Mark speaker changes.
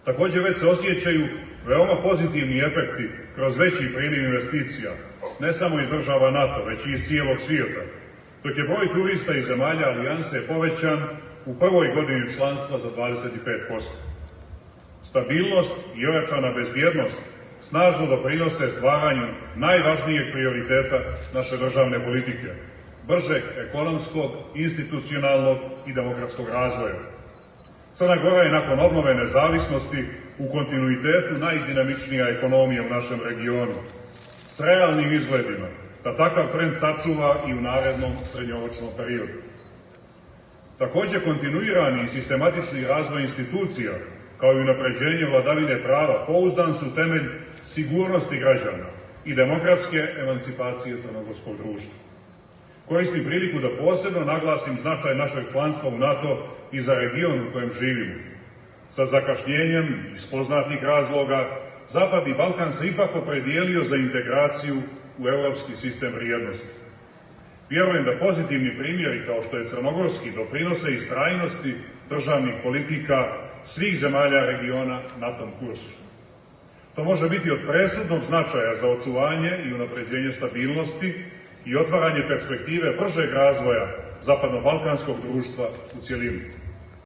Speaker 1: Takođe već se osjećaju veoma pozitivni efekti kroz veći priliv investicija, ne samo iz država NATO, već i iz cijelog svijeta, dok je broj turista iz zemalja alijanse povećan u prvoj godini članstva za 25%. Stabilnost i ojačana bezbjednost snažno doprinose stvaranju najvažnijeg prioriteta naše državne politike, bržeg ekonomskog, institucionalnog i demokratskog razvoja. Crna Gora je nakon obnove nezavisnosti u kontinuitetu najdinamičnija ekonomija u našem regionu, s realnim izgledima, da takav trend sačuva i u narednom srednjoročnom periodu. Takođe, kontinuirani i sistematični razvoj institucija, kao i unapređenje vladavine prava, pouzdan su temelj sigurnosti građana i demokratske emancipacije crnogorskog društva. Koristim priliku da posebno naglasim značaj našeg članstva u NATO i za region u kojem živimo. Sa zakašnjenjem iz poznatih razloga, Zapadni Balkan se ipak opredijelio za integraciju u evropski sistem vrijednosti. Vjerujem da pozitivni primjeri kao što je crnogorski doprinose istrajnosti državnih politika svih zemalja regiona na tom kursu. To može biti od presudnog značaja za očuvanje i unapređenje stabilnosti i otvaranje perspektive bržeg razvoja zapadno-balkanskog društva u cjelini.